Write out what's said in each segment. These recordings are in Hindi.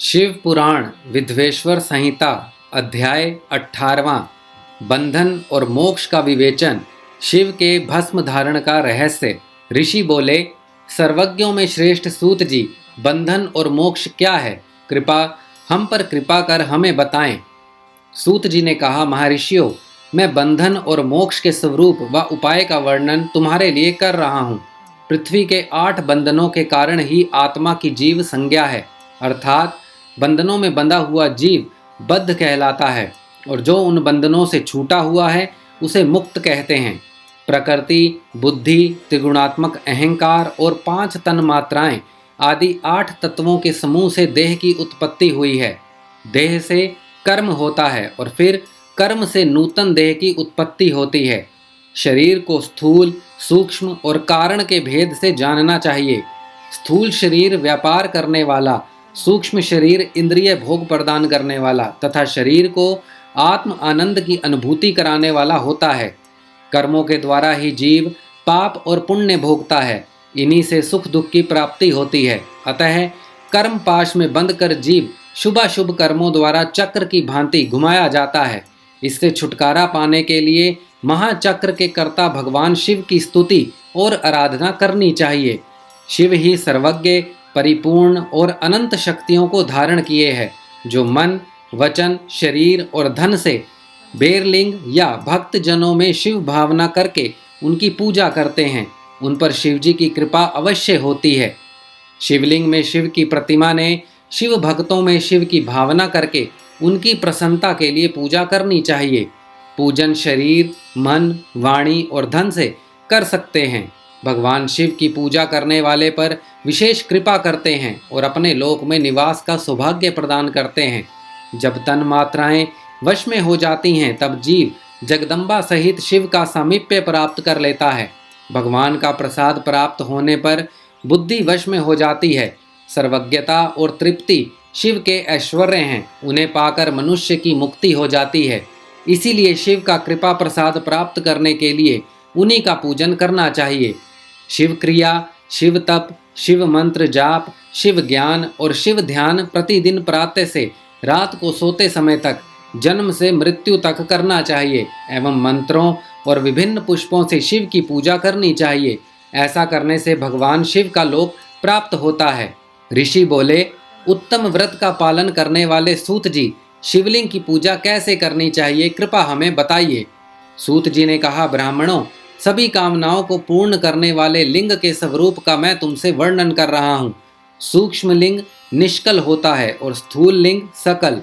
शिव पुराण विधवेश्वर संहिता अध्याय 18वां बंधन और मोक्ष का विवेचन। शिव के भस्म धारण का रहस्य। ऋषि बोले, सर्वज्ञों में श्रेष्ठ सूत जी, बंधन और मोक्ष क्या है? कृपा हम पर कृपा कर हमें बताएं। सूत जी ने कहा, महर्षियों, मैं बंधन और मोक्ष के स्वरूप व उपाय का वर्णन तुम्हारे लिए कर रहा हूँ। पृथ्वी के 8 बंधनों के कारण ही आत्मा की जीव संज्ञा है, अर्थात बंधनों में बंधा हुआ जीव बद्ध कहलाता है और जो उन बंधनों से छूटा हुआ है उसे मुक्त कहते हैं। प्रकृति, बुद्धि, त्रिगुणात्मक अहंकार और 5 तन मात्राएं आदि 8 तत्वों के समूह से देह की उत्पत्ति हुई है। देह से कर्म होता है और फिर कर्म से नूतन देह की उत्पत्ति होती है। शरीर को स्थूल, सूक्ष्म और कारण के भेद से जानना चाहिए। स्थूल शरीर व्यापार करने वाला, सूक्ष्म शरीर इंद्रिय भोग प्रदान करने वाला तथा शरीर को आत्म आनंद की अनुभूति कराने वाला होता है। कर्मों के द्वारा ही जीव पाप और पुण्य भोगता है, इन्हीं से सुख दुख की प्राप्ति होती है। अतः कर्म पाश में बंध कर जीव शुभाशुभ कर्मों द्वारा चक्र की भांति घुमाया जाता है। इससे छुटकारा पाने के लिए महाचक्र के कर्ता भगवान शिव की स्तुति और आराधना करनी चाहिए। शिव ही सर्वज्ञ, परिपूर्ण और अनंत शक्तियों को धारण किए है, जो मन, वचन, शरीर और धन से बेरलिंग या भक्त जनों में शिव भावना करके उनकी पूजा करते हैं, उन पर शिव जी की कृपा अवश्य होती है। शिवलिंग में शिव की प्रतिमा ने शिव भक्तों में शिव की भावना करके उनकी प्रसन्नता के लिए पूजा करनी चाहिए। पूजन शरीर, मन, वाणी और धन से कर सकते हैं। भगवान शिव की पूजा करने वाले पर विशेष कृपा करते हैं और अपने लोक में निवास का सौभाग्य प्रदान करते हैं। जब तन मात्राएं वश में हो जाती हैं तब जीव जगदम्बा सहित शिव का सामीप्य प्राप्त कर लेता है। भगवान का प्रसाद प्राप्त होने पर बुद्धि वश में हो जाती है। सर्वज्ञता और तृप्ति शिव के ऐश्वर्य हैं, उन्हें पाकर मनुष्य की मुक्ति हो जाती है। इसीलिए शिव का कृपा प्रसाद प्राप्त करने के लिए उन्हीं का पूजन करना चाहिए। शिव क्रिया, शिव तप, शिव मंत्र जाप, शिव ज्ञान और शिव ध्यान प्रतिदिन प्रातः से रात को सोते समय तक, जन्म से मृत्यु तक करना चाहिए एवं मंत्रों और विभिन्न पुष्पों से शिव की पूजा करनी चाहिए। ऐसा करने से भगवान शिव का लोक प्राप्त होता है। ऋषि बोले, उत्तम व्रत का पालन करने वाले सूत जी, शिवलिंग की पूजा कैसे करनी चाहिए, कृपा हमें बताइए। सूत जी ने कहा, ब्राह्मणों, सभी कामनाओं को पूर्ण करने वाले लिंग के स्वरूप का मैं तुमसे वर्णन कर रहा हूँ। सूक्ष्म लिंग निष्कल होता है और स्थूल लिंग सकल।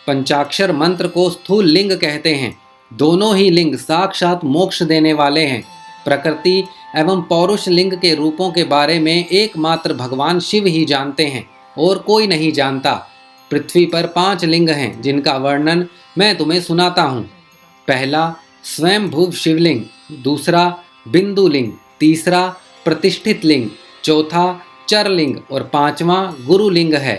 पंचाक्षर मंत्र को स्थूल लिंग कहते हैं। दोनों ही लिंग साक्षात मोक्ष देने वाले हैं। प्रकृति एवं पौरुष लिंग के रूपों के बारे में एकमात्र भगवान शिव ही जानते हैं और कोई नहीं जानता। पृथ्वी पर 5 लिंग हैं जिनका वर्णन मैं तुम्हें सुनाता हूँ। पहला स्वयंभू शिवलिंग, दूसरा बिंदु लिंग, तीसरा प्रतिष्ठित लिंग, चौथा चरलिंग और 5वां गुरुलिंग है।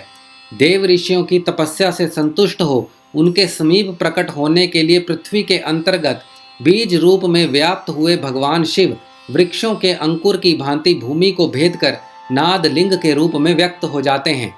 देव ऋषियों की तपस्या से संतुष्ट हो उनके समीप प्रकट होने के लिए पृथ्वी के अंतर्गत बीज रूप में व्याप्त हुए भगवान शिव वृक्षों के अंकुर की भांति भूमि को भेद कर नाद लिंग के रूप में व्यक्त हो जाते हैं।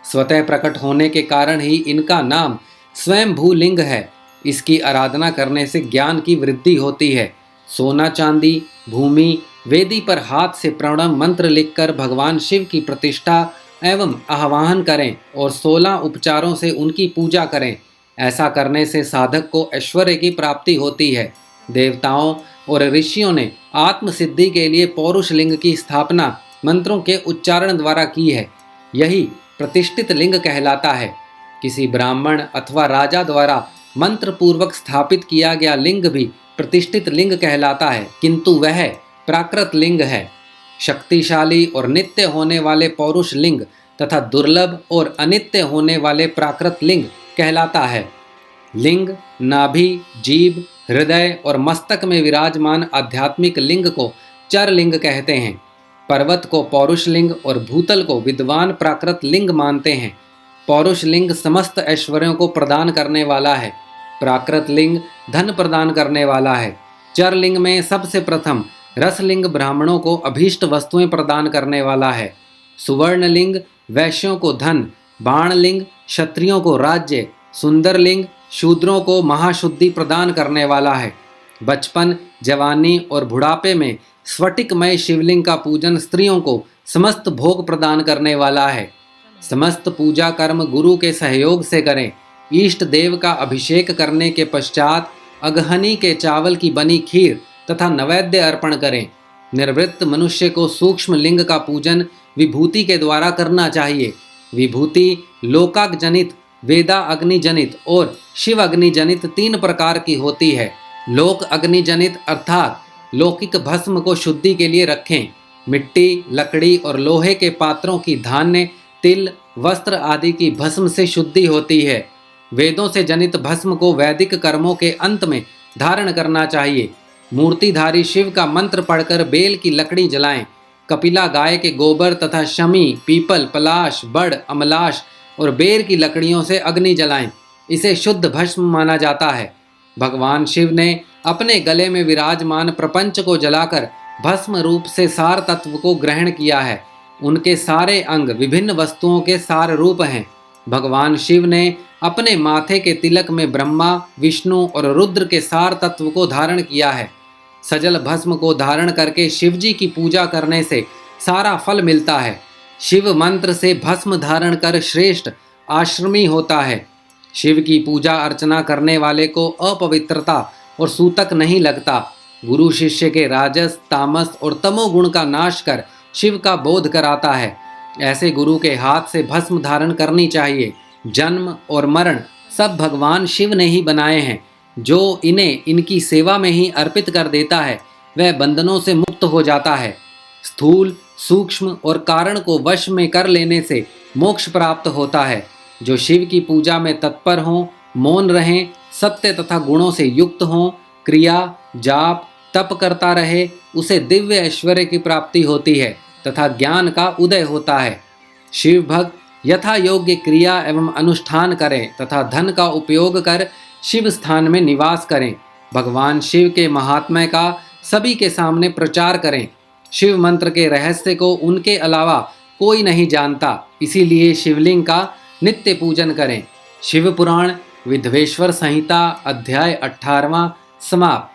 स्वतः प्रकट होने के कारण ही इनका नाम स्वयंभू लिंग है। इसकी आराधना करने से ज्ञान की वृद्धि होती है। सोना चांदी, भूमि, वेदी पर हाथ से प्रणव मंत्र लिखकर भगवान शिव की प्रतिष्ठा एवं आह्वान करें और 16 उपचारों से उनकी पूजा करें। ऐसा करने से साधक को ऐश्वर्य की प्राप्ति होती है। देवताओं और ऋषियों ने आत्म सिद्धि के लिए पौरुष लिंग की स्थापना मंत्रों के उच्चारण द्वारा की है। यही प्रतिष्ठित लिंग कहलाता है। किसी ब्राह्मण अथवा राजा द्वारा मंत्र पूर्वक स्थापित किया गया लिंग भी प्रतिष्ठित लिंग कहलाता है, किंतु वह प्राकृत लिंग है। शक्तिशाली और नित्य होने वाले पौरुष लिंग तथा दुर्लभ और अनित्य होने वाले प्राकृत लिंग कहलाता है। लिंग, नाभि, जीभ, हृदय और मस्तक में विराजमान आध्यात्मिक लिंग को चर लिंग कहते हैं। पर्वत को पौरुष लिंग और भूतल को विद्वान प्राकृत लिंग मानते हैं। पौरुष लिंग समस्त ऐश्वर्यों को प्रदान करने वाला है। प्राकृत लिंग धन प्रदान करने वाला है। चर लिंग में सबसे प्रथम रसलिंग ब्राह्मणों को अभीष्ट वस्तुएं प्रदान करने वाला है। सुवर्ण लिंग वैश्यों को धन, बाण लिंग क्षत्रियों को राज्य, सुंदरलिंग शूद्रों को महाशुद्धि प्रदान करने वाला है। बचपन, जवानी और बुढ़ापे में स्फटिकमय शिवलिंग का पूजन स्त्रियों को समस्त भोग प्रदान करने वाला है। समस्त पूजा कर्म गुरु के सहयोग से करें। इष्ट देव का अभिषेक करने के पश्चात अगहनी के चावल की बनी खीर तथा नैवेद्य अर्पण करें। निर्वृत्त मनुष्य को सूक्ष्म लिंग का पूजन विभूति के द्वारा करना चाहिए। विभूति लोकाक जनित, वेदा अग्नि जनित और शिव अग्नि जनित 3 प्रकार की होती है। लोक अग्नि जनित अर्थात लौकिक भस्म को शुद्धि के लिए रखें। मिट्टी, लकड़ी और लोहे के पात्रों की धान्य, तिल, वस्त्र आदि की भस्म से शुद्धि होती है। वेदों से जनित भस्म को वैदिक कर्मों के अंत में धारण करना चाहिए। मूर्तिधारी शिव का मंत्र पढ़कर बेल की लकड़ी जलाएं। कपिला गाय के गोबर तथा शमी, पीपल, पलाश, बड़, अमलाश और बेर की लकड़ियों से अग्नि जलाएं। इसे शुद्ध भस्म माना जाता है। भगवान शिव ने अपने गले में विराजमान प्रपंच को जलाकर भस्म रूप से सार तत्व को ग्रहण किया है। उनके सारे अंग विभिन्न वस्तुओं के सार रूप हैं। भगवान शिव ने अपने माथे के तिलक में ब्रह्मा, विष्णु और रुद्र के सार तत्व को धारण किया है। सजल भस्म को धारण करके शिवजी की पूजा करने से सारा फल मिलता है। शिव मंत्र से भस्म धारण कर श्रेष्ठ आश्रमी होता है। शिव की पूजा अर्चना करने वाले को अपवित्रता और सूतक नहीं लगता। गुरु शिष्य के राजस, तामस और तमोगुण का नाश कर शिव का बोध कराता है। ऐसे गुरु के हाथ से भस्म धारण करनी चाहिए। जन्म और मरण सब भगवान शिव ने ही बनाए हैं। जो इन्हें इनकी सेवा में ही अर्पित कर देता है वह बंधनों से मुक्त हो जाता है। स्थूल, सूक्ष्म और कारण को वश में कर लेने से मोक्ष प्राप्त होता है। जो शिव की पूजा में तत्पर हों, मौन रहें, सत्य तथा गुणों से युक्त हों, क्रिया, जाप, तप करता रहे, उसे दिव्य ऐश्वर्य की प्राप्ति होती है तथा ज्ञान का उदय होता है। शिव भक्त यथा योग्य क्रिया एवं अनुष्ठान करें तथा धन का उपयोग कर शिव स्थान में निवास करें। भगवान शिव के महात्म्य का सभी के सामने प्रचार करें। शिव मंत्र के रहस्य को उनके अलावा कोई नहीं जानता, इसीलिए शिवलिंग का नित्य पूजन करें। शिव पुराण विधवेश्वर संहिता अध्याय 18वां समाप्त।